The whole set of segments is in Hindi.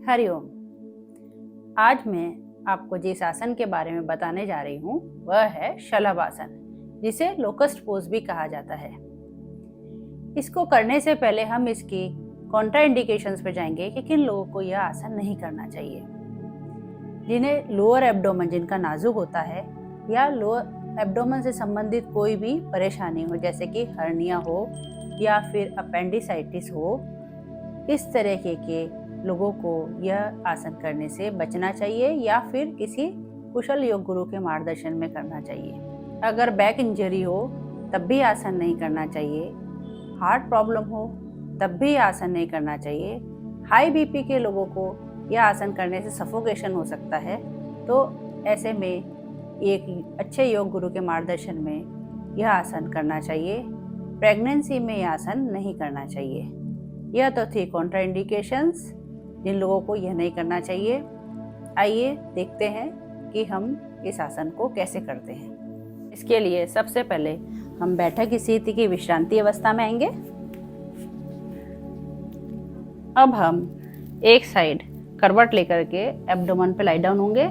हरिओम। आज मैं आपको जिस आसन के बारे में बताने जा रही हूँ वह है शलभासन, जिसे लोकस्ट पोज भी कहा जाता है। इसको करने से पहले हम इसकी कॉन्ट्राइंडिकेशंस पे जाएंगे कि किन लोगों को यह आसन नहीं करना चाहिए। जिन्हें लोअर एब्डोमेन, जिनका नाजुक होता है, या लोअर एब्डोमेन से संबंधित कोई भी परेशानी हो, जैसे कि हर्निया हो या फिर अपेंडिसाइटिस हो, इस तरह के लोगों को यह आसन करने से बचना चाहिए या फिर किसी कुशल योग गुरु के मार्गदर्शन में करना चाहिए। अगर बैक इंजरी हो तब भी आसन नहीं करना चाहिए, हार्ट प्रॉब्लम हो तब भी आसन नहीं करना चाहिए, हाई बीपी के लोगों को यह आसन करने से सफोकेशन हो सकता है, तो ऐसे में एक अच्छे योग गुरु के मार्गदर्शन में यह आसन करना चाहिए। प्रेगनेंसी में यह आसन नहीं करना चाहिए। यह तो थी कॉन्ट्राइंडिकेशंस, जिन लोगों को यह नहीं करना चाहिए। आइए देखते हैं कि हम इस आसन को कैसे करते हैं। इसके लिए सबसे पहले हम बैठक स्थिति की विश्रांति अवस्था में आएंगे। अब हम एक साइड करवट लेकर के एब्डोमेन पे लाई डाउन होंगे।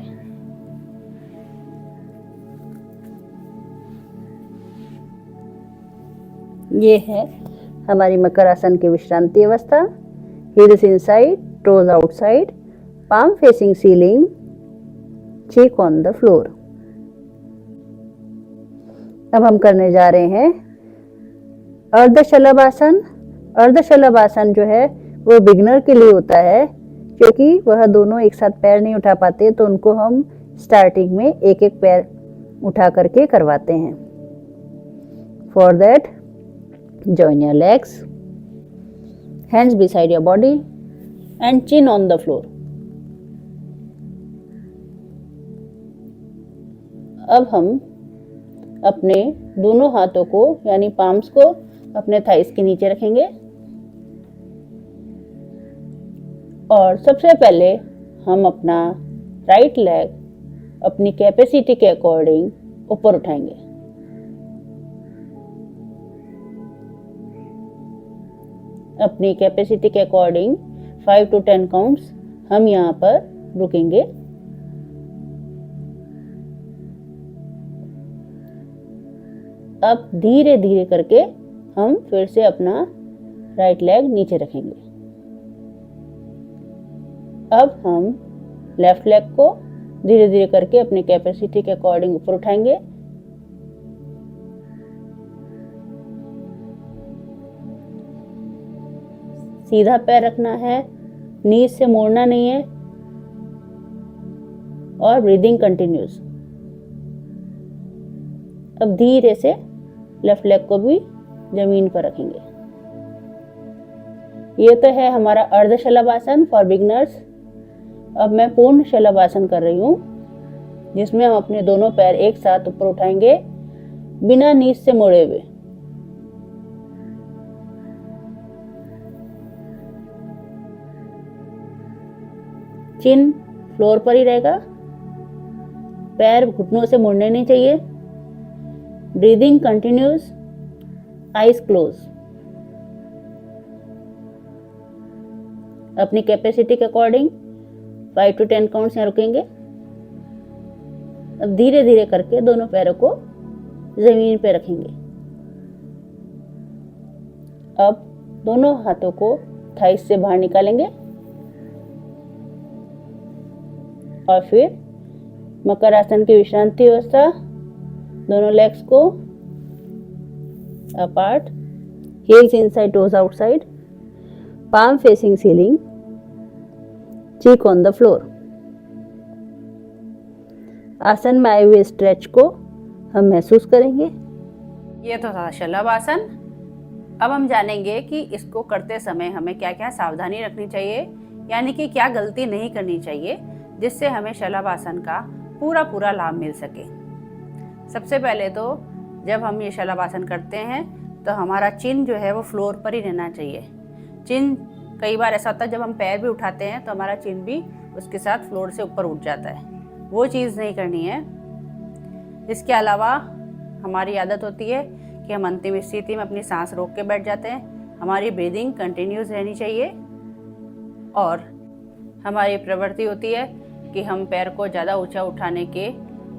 ये है हमारी मकर आसन की विश्रांति अवस्था। Heels inside, toes outside, palm facing ceiling, cheek on the floor। अब हम करने जा रहे हैं अर्धशलभासन। अर्धशलभासन जो है वो बिगनर के लिए होता है, क्योंकि वह दोनों एक साथ पैर नहीं उठा पाते, तो उनको हम स्टार्टिंग में एक एक पैर उठा करके करवाते हैं। For that, join your legs, hands beside your body and chin on the floor। अब हम अपने दोनों हाथों को यानी पाम्स को अपने थाइस के नीचे रखेंगे और सबसे पहले हम अपना राइट लेग अपनी कैपेसिटी के अकॉर्डिंग ऊपर उठाएंगे। अपनी कैपेसिटी के अकॉर्डिंग 5 to 10 काउंट्स हम यहाँ पर रुकेंगे। अब धीरे धीरे करके हम फिर से अपना राइट लेग नीचे रखेंगे। अब हम लेफ्ट लेग को धीरे धीरे करके अपनी कैपेसिटी के अकॉर्डिंग ऊपर उठाएंगे। सीधा पैर रखना है, नीज से मोड़ना नहीं है और ब्रीदिंग कंटिन्यूस। अब धीरे से लेफ्ट लेग को भी जमीन पर रखेंगे। ये तो है हमारा अर्धशलभासन फॉर बिगनर्स। अब मैं पूर्ण शलभासन कर रही हूँ, जिसमें हम अपने दोनों पैर एक साथ ऊपर उठाएंगे बिना नीज से मोड़े हुए। चिन फ्लोर पर ही रहेगा, पैर घुटनों से मुड़ने नहीं चाहिए। Breathing continuous, eyes close. अपनी कैपेसिटी के अकॉर्डिंग 5 to 10 काउंट्स यहाँ रुकेंगे। अब धीरे धीरे करके दोनों पैरों को जमीन पे रखेंगे। अब दोनों हाथों को थाइस से बाहर निकालेंगे और फिर मकर आसन की विश्रांति अवस्था, दोनों लेग्स को apart, heels inside, toes outside, palm facing ceiling, cheek on the floor। आसन में आए हुए स्ट्रेच को हम महसूस करेंगे। ये तो था शलभासन। अब हम जानेंगे कि इसको करते समय हमें क्या क्या सावधानी रखनी चाहिए, यानी कि क्या गलती नहीं करनी चाहिए, जिससे हमें शलभासन का पूरा लाभ मिल सके। सबसे पहले तो जब हम ये शलभासन करते हैं तो हमारा चिन जो है वो फ्लोर पर ही रहना चाहिए। चिन, कई बार ऐसा होता है जब हम पैर भी उठाते हैं तो हमारा चिन भी उसके साथ फ्लोर से ऊपर उठ जाता है, वो चीज़ नहीं करनी है। इसके अलावा हमारी आदत होती है कि हम अंतिम स्थिति में अपनी सांस रोक के बैठ जाते हैं। हमारी ब्रीदिंग कंटिन्यूस रहनी चाहिए और हमारी प्रवृत्ति होती है कि हम पैर को ज़्यादा ऊंचा उठाने के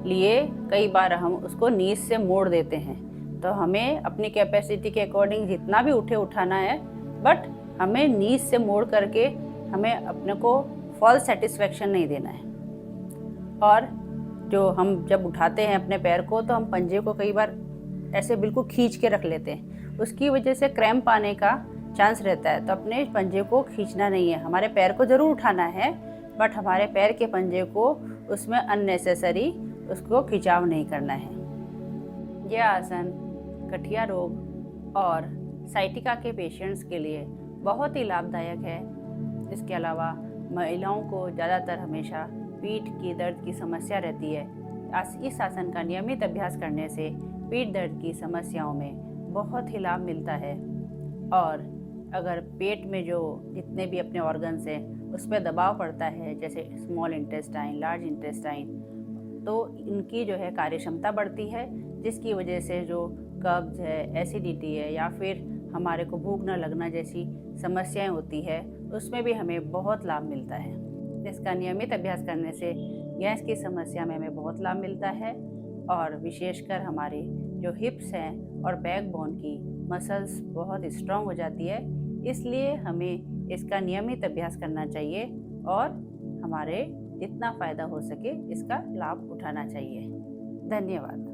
लिए कई बार हम उसको नीज से मोड़ देते हैं। तो हमें अपनी कैपेसिटी के अकॉर्डिंग जितना भी उठाना है, बट हमें नीज से मोड़ करके हमें अपने को फॉल्स सेटिस्फेक्शन नहीं देना है। और जो हम जब उठाते हैं अपने पैर को, तो हम पंजे को कई बार ऐसे बिल्कुल खींच के रख लेते हैं, उसकी वजह से क्रैम्प आने का चांस रहता है। तो अपने पंजे को खींचना नहीं है, हमारे पैर को ज़रूर उठाना है, बट हमारे पैर के पंजे को उसमें अननेसेसरी उसको खिंचाव नहीं करना है। यह आसन गठिया रोग और साइटिका के पेशेंट्स के लिए बहुत ही लाभदायक है। इसके अलावा महिलाओं को ज़्यादातर हमेशा पीठ की दर्द की समस्या रहती है। इस आसन का नियमित अभ्यास करने से पीठ दर्द की समस्याओं में बहुत ही लाभ मिलता है। और अगर पेट में जो जितने भी अपने ऑर्गन्स हैं उस पर दबाव पड़ता है, जैसे स्मॉल इंटेस्टाइन, लार्ज इंटेस्टाइन, तो इनकी जो है कार्यक्षमता बढ़ती है, जिसकी वजह से जो कब्ज है, एसिडिटी है, या फिर हमारे को भूख न लगना जैसी समस्याएं होती है, उसमें भी हमें बहुत लाभ मिलता है। इसका नियमित अभ्यास करने से गैस की समस्या में हमें बहुत लाभ मिलता है। और विशेषकर हमारे जो हिप्स हैं और बैकबोन की मसल्स बहुत स्ट्रांग हो जाती है। इसलिए हमें इसका नियमित अभ्यास करना चाहिए और हमारे जितना फ़ायदा हो सके इसका लाभ उठाना चाहिए। धन्यवाद।